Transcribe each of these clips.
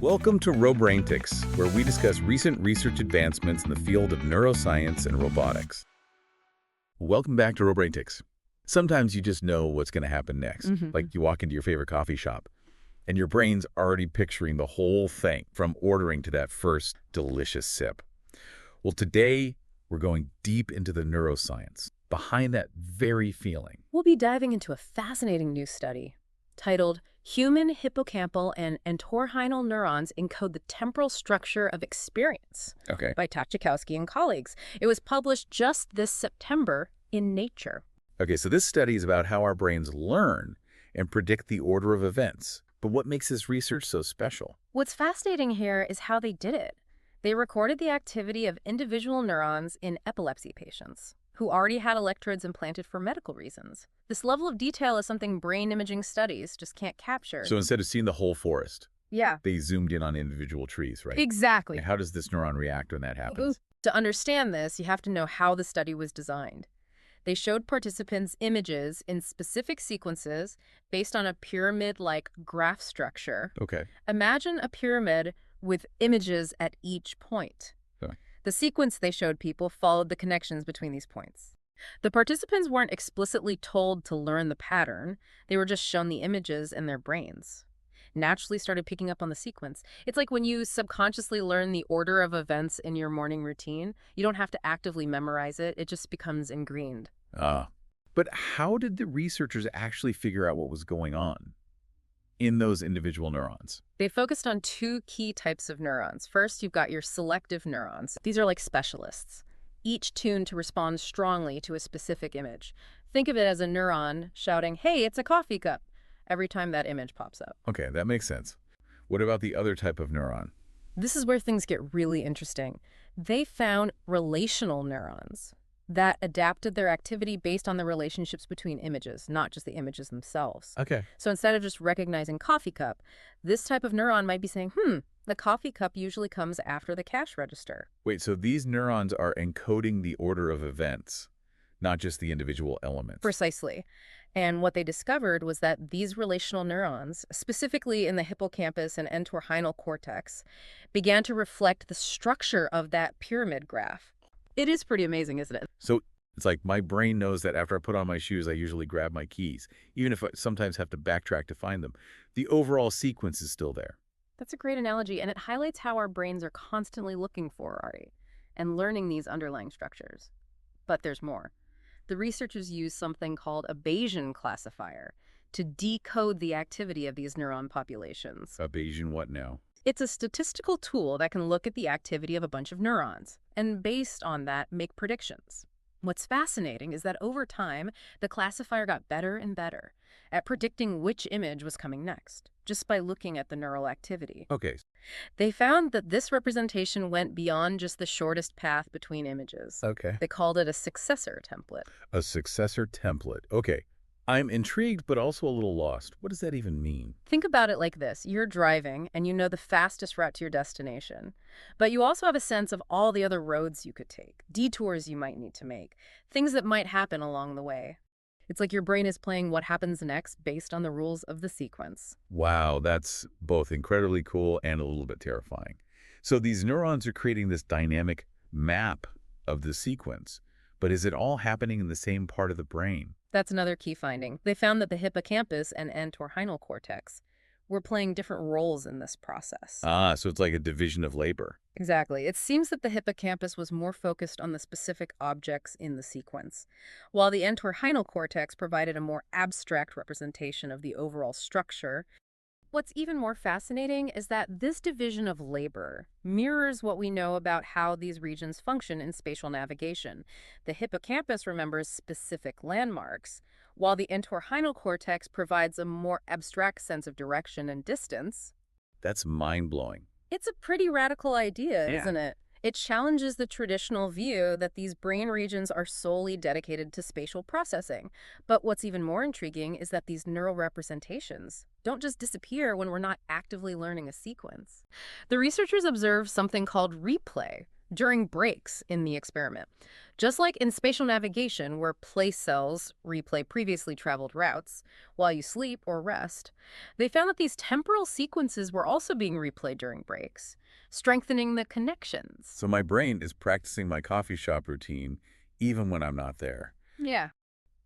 Welcome to Robraintics, where we discuss recent research advancements in the field of neuroscience and robotics. Welcome back to Robraintics. Sometimes you just know what's going to happen next. Like you walk into your favorite coffee shop, and your brain's already picturing the whole thing, from ordering to that first delicious sip. Well, today, we're going deep into the neuroscience behind that very feeling. We'll be diving into a fascinating new study titled Human Hippocampal and Entorhinal Neurons Encode the Temporal Structure of Experience by Tacikowski and colleagues. It was published just this September in Nature. Okay, so this study is about how our brains learn and predict the order of events. But what makes this research so special? What's fascinating here is how they did it. They recorded the activity of individual neurons in epilepsy patients who already had electrodes implanted for medical reasons. This level of detail is something brain imaging studies just can't capture. So instead of seeing the whole forest, yeah, they zoomed in on individual trees, right? Exactly. And how does this neuron react when that happens? To understand this, you have to know how the study was designed. They showed participants images in specific sequences based on a pyramid-like graph structure. Okay. Imagine a pyramid with images at each point. Okay. The sequence they showed people followed the connections between these points. The participants weren't explicitly told to learn the pattern. They were just shown the images in their brains. Naturally started picking up on the sequence. It's like when you subconsciously learn the order of events in your morning routine. You don't have to actively memorize it. It just becomes ingrained. But how did the researchers actually figure out what was going on in those individual neurons? They focused on two key types of neurons. First, you've got your selective neurons. These are like specialists, each tuned to respond strongly to a specific image. Think of it as a neuron shouting, "Hey, it's a coffee cup," every time that image pops up. Okay, that makes sense. What about the other type of neuron? This is where things get really interesting. They found relational neurons that adapted their activity based on the relationships between images, not just the images themselves. Okay. So instead of just recognizing coffee cup, this type of neuron might be saying, the coffee cup usually comes after the cash register. Wait, so these neurons are encoding the order of events, not just the individual elements. Precisely. And what they discovered was that these relational neurons, specifically in the hippocampus and entorhinal cortex, began to reflect the structure of that pyramid graph. It is pretty amazing, isn't it? So it's like my brain knows that after I put on my shoes, I usually grab my keys, even if I sometimes have to backtrack to find them. The overall sequence is still there. That's a great analogy, and it highlights how our brains are constantly looking for, Ari, and learning these underlying structures. But there's more. The researchers used something called a Bayesian classifier to decode the activity of these neuron populations. A Bayesian what now? It's a statistical tool that can look at the activity of a bunch of neurons, and based on that, make predictions. What's fascinating is that over time, the classifier got better and better at predicting which image was coming next, just by looking at the neural activity. Okay. They found that this representation went beyond just the shortest path between images. Okay. They called it a successor template. A successor template. Okay. I'm intrigued, but also a little lost. What does that even mean? Think about it like this. You're driving, and you know the fastest route to your destination. But you also have a sense of all the other roads you could take, detours you might need to make, things that might happen along the way. It's like your brain is playing what happens next based on the rules of the sequence. Wow, that's both incredibly cool and a little bit terrifying. So these neurons are creating this dynamic map of the sequence, but is it all happening in the same part of the brain? That's another key finding. They found that the hippocampus and entorhinal cortex were playing different roles in this process. So it's like a division of labor. Exactly. It seems that the hippocampus was more focused on the specific objects in the sequence, while the entorhinal cortex provided a more abstract representation of the overall structure. What's even more fascinating is that this division of labor mirrors what we know about how these regions function in spatial navigation. The hippocampus remembers specific landmarks, while the entorhinal cortex provides a more abstract sense of direction and distance. That's mind-blowing. It's a pretty radical idea, Yeah. isn't it? It challenges the traditional view that these brain regions are solely dedicated to spatial processing. But what's even more intriguing is that these neural representations don't just disappear when we're not actively learning a sequence. The researchers observed something called replay. during breaks in the experiment. Just like in spatial navigation, where place cells replay previously traveled routes while you sleep or rest, they found that these temporal sequences were also being replayed during breaks, strengthening the connections. So my brain is practicing my coffee shop routine even when I'm not there. Yeah.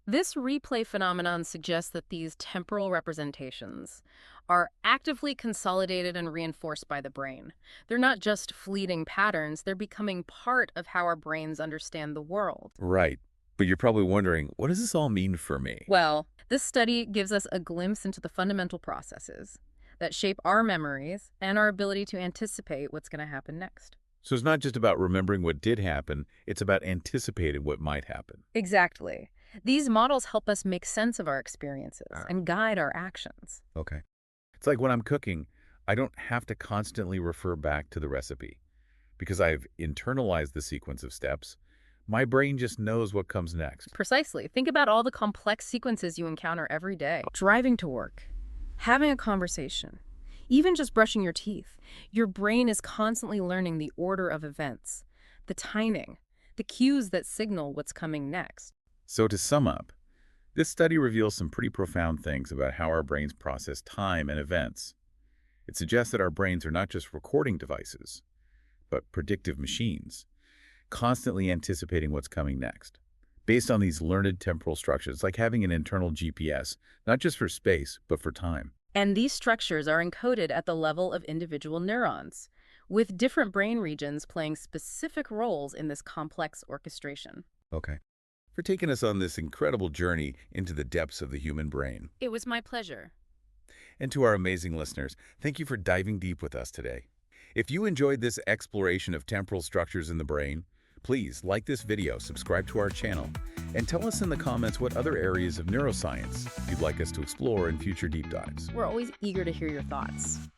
This replay phenomenon suggests that these temporal representations are actively consolidated and reinforced by the brain. They're not just fleeting patterns, they're becoming part of how our brains understand the world. Right. But you're probably wondering, what does this all mean for me? Well, this study gives us a glimpse into the fundamental processes that shape our memories and our ability to anticipate what's going to happen next. So it's not just about remembering what did happen, it's about anticipating what might happen. Exactly. These models help us make sense of our experiences and guide our actions. Okay. It's like when I'm cooking, I don't have to constantly refer back to the recipe. Because I've internalized the sequence of steps, my brain just knows what comes next. Precisely. Think about all the complex sequences you encounter every day. Driving to work, having a conversation, even just brushing your teeth. Your brain is constantly learning the order of events, the timing, the cues that signal what's coming next. So to sum up, this study reveals some pretty profound things about how our brains process time and events. It suggests that our brains are not just recording devices, but predictive machines, constantly anticipating what's coming next. Based on these learned temporal structures, it's like having an internal GPS, not just for space, but for time. And these structures are encoded at the level of individual neurons, with different brain regions playing specific roles in this complex orchestration. Okay. For taking us on this incredible journey into the depths of the human brain. It was my pleasure. And to our amazing listeners, thank you for diving deep with us today. If you enjoyed this exploration of temporal structures in the brain, please like this video, subscribe to our channel, and tell us in the comments what other areas of neuroscience you'd like us to explore in future deep dives. We're always eager to hear your thoughts.